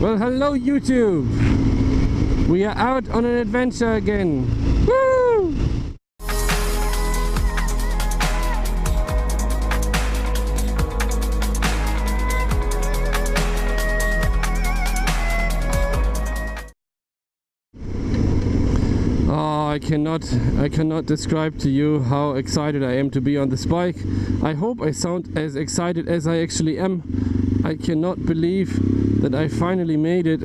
Well, hello YouTube! We are out on an adventure again! Woo! Oh, I cannot describe to you how excited I am to be on this bike. I hope I sound as excited as I actually am. I cannot believe that I finally made it.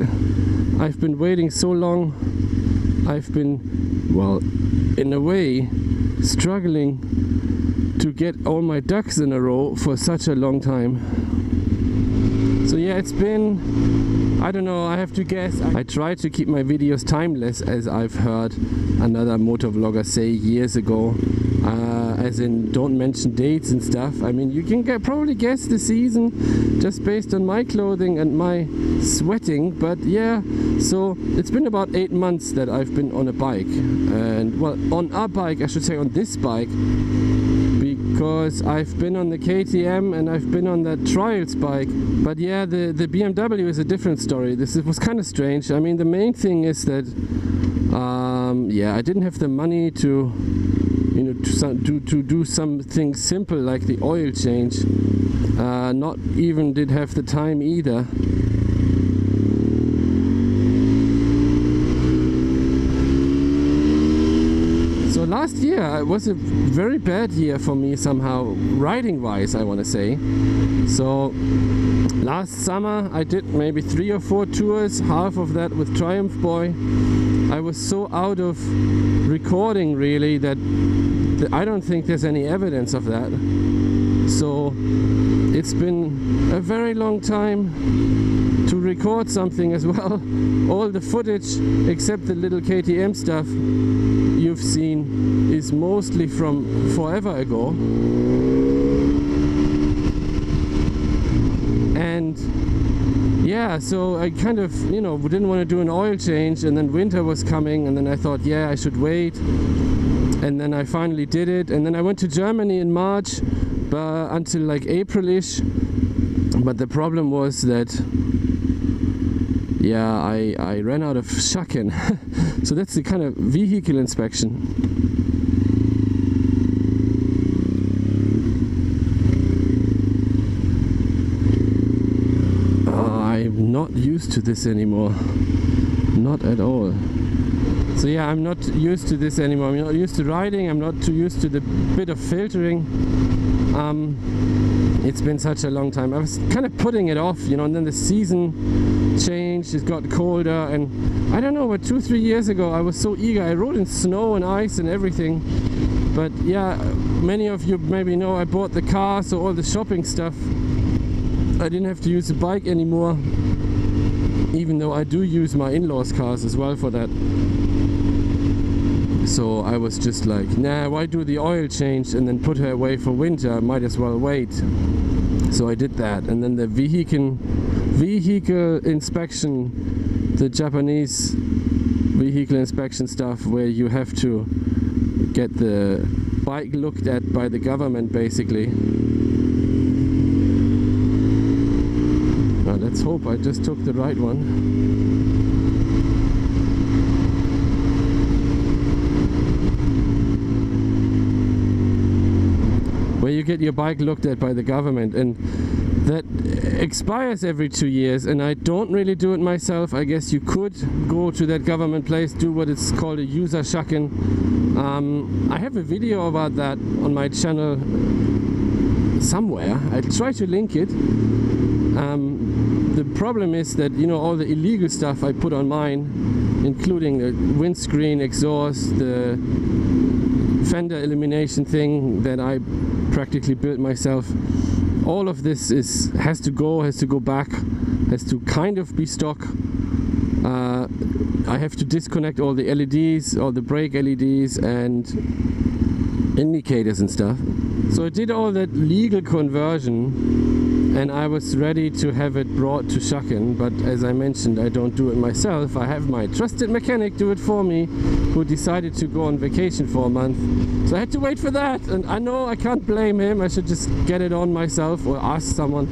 I've been waiting so long. I've been, well, in a way, struggling to get all my ducks in a row for such a long time. So yeah, it's been, I don't know, I have to guess. I try to keep my videos timeless, as I've heard another motovlogger say years ago. As in, don't mention dates and stuff. I mean, you can probably guess the season just based on my clothing and my sweating. But yeah, so it's been about 8 months that I've been on a bike. And well, on a bike, I should say, on this bike. Because I've been on the KTM and I've been on that trials bike. But yeah, the BMW is a different story. This was kind of strange. I mean, the main thing is that yeah, I didn't have the money to, you know, to do something simple like the oil change. Not even did have the time either. So last year was a very bad year for me somehow, riding wise, I want to say. So last summer I did maybe 3 or 4 tours, half of that with Triumph Boy. I was so out of recording really that I don't think there's any evidence of that. So it's been a very long time to record something as well. All the footage except the little KTM stuff you've seen is mostly from forever ago. And yeah, so I kind of, you know, didn't want to do an oil change, and then winter was coming, and then I thought, yeah, I should wait. And then I finally did it, and then I went to Germany in March until like April-ish. But the problem was that, yeah, I ran out of Schacken. So that's the kind of vehicle inspection. I'm not used to this anymore. Not at all. So yeah, I'm not used to this anymore. I'm not used to riding. I'm not too used to the bit of filtering. It's been such a long time. I was kind of putting it off, you know, and then the season changed. It got colder, and I don't know, but 2-3 years ago I was so eager. I rode in snow and ice and everything. But yeah, many of you maybe know I bought the car, so all the shopping stuff, I didn't have to use the bike anymore, even though I do use my in-laws' cars as well for that. So I was just like, nah, why do the oil change and then put her away for winter? I might as well wait. So I did that, and then the vehicle inspection, the Japanese vehicle inspection stuff, where you have to get the bike looked at by the government basically. Let's hope I just took the right one. Where you get your bike looked at by the government, and that expires every 2 years, and I don't really do it myself. I guess you could go to that government place, do what it's called a user Schacken. I have a video about that on my channel somewhere. I'll try to link it. The problem is that, you know, all the illegal stuff I put on mine, including the windscreen, exhaust, the fender elimination thing that I practically built myself, all of this has to go back, has to kind of be stock. I have to disconnect all the LEDs, all the brake LEDs and indicators and stuff. So I did all that legal conversion, and I was ready to have it brought to Schacken, but as I mentioned, I don't do it myself. I have my trusted mechanic do it for me, who decided to go on vacation for a month. So I had to wait for that, and I know I can't blame him. I should just get it on myself or ask someone.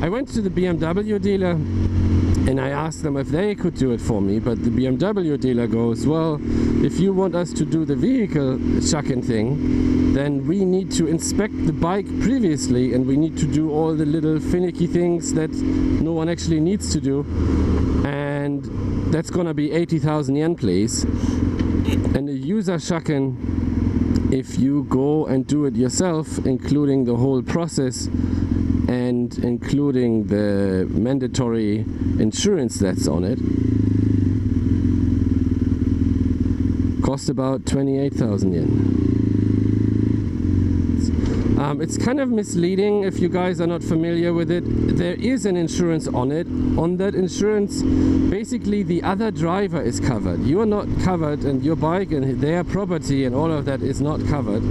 I went to the BMW dealer And I asked them if they could do it for me, but the BMW dealer goes, well, if you want us to do the vehicle shucking thing, then we need to inspect the bike previously, and we need to do all the little finicky things that no one actually needs to do. And that's gonna be 80,000 yen, please. And the user shucking, if you go and do it yourself, including the whole process and including the mandatory insurance that's on it, cost about 28,000 yen. It's kind of misleading if you guys are not familiar with it. There is an insurance on it. On that insurance, basically the other driver is covered. You are not covered, and your bike and their property and all of that is not covered.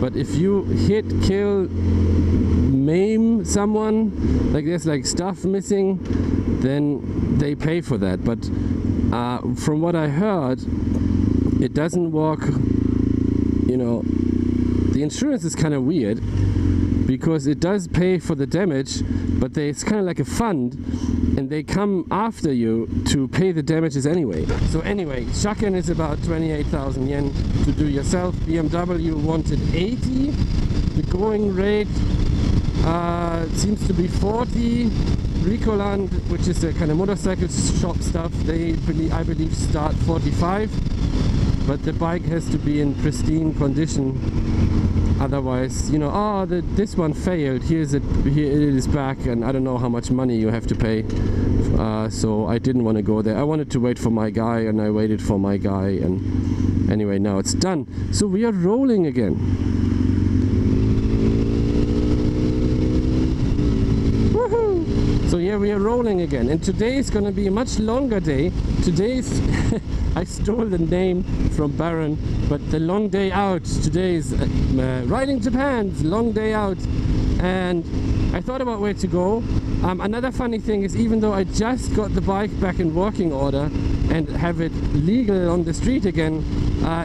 But if you hit, kill, maim someone, like there's like stuff missing, then they pay for that. But from what I heard, it doesn't work, you know. The insurance is kind of weird because it does pay for the damage, but it's kind of like a fund, and they come after you to pay the damages anyway. So anyway, shucking is about 28,000 yen to do yourself. BMW wanted 80. The going rate seems to be 40. Ricoland, which is a kind of motorcycle shop stuff, I believe start 45. But the bike has to be in pristine condition. Otherwise, you know, oh, this one failed, here it is back, and I don't know how much money you have to pay. So I didn't want to go there. I wanted to wait for my guy, and I waited for my guy, and anyway, now it's done. So we are rolling again. Woohoo! So yeah, we are rolling again, and today is going to be a much longer day. Today's I stole the name from Baron, but the long day out. Today is riding Japan's long day out, and I thought about where to go. Another funny thing is, even though I just got the bike back in working order and have it legal on the street again,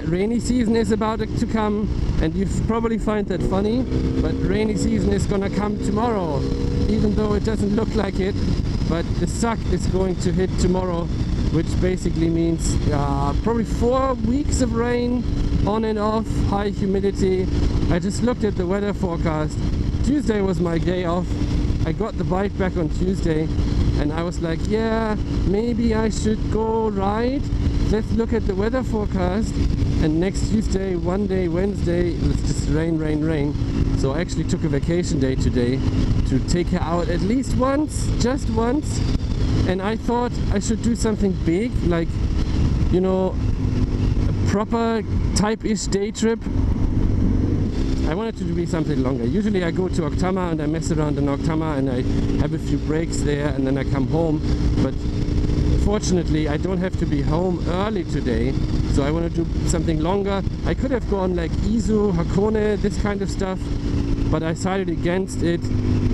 rainy season is about to come, and you probably find that funny, but rainy season is gonna come tomorrow, even though it doesn't look like it. But the suck is going to hit tomorrow, which basically means probably 4 weeks of rain on and off, high humidity. I just looked at the weather forecast. Tuesday was my day off. I got the bike back on Tuesday, and I was like, yeah, maybe I should go ride. Let's look at the weather forecast, and next Tuesday, one day, Wednesday, it's just rain, rain, rain. So I actually took a vacation day today to take her out at least once, just once. And I thought I should do something big, like, you know, a proper type-ish day trip. I wanted it to be something longer. Usually I go to Oktama and I mess around in Oktama and I have a few breaks there, and then I come home. But fortunately I don't have to be home early today, so I want to do something longer. I could have gone like Izu, Hakone, this kind of stuff, but I decided against it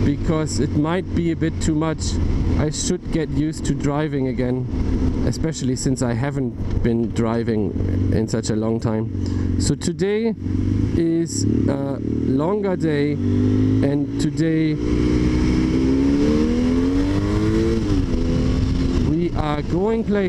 because it might be a bit too much. I should get used to driving again, especially since I haven't been driving in such a long time. So today is a longer day, and today we are going places.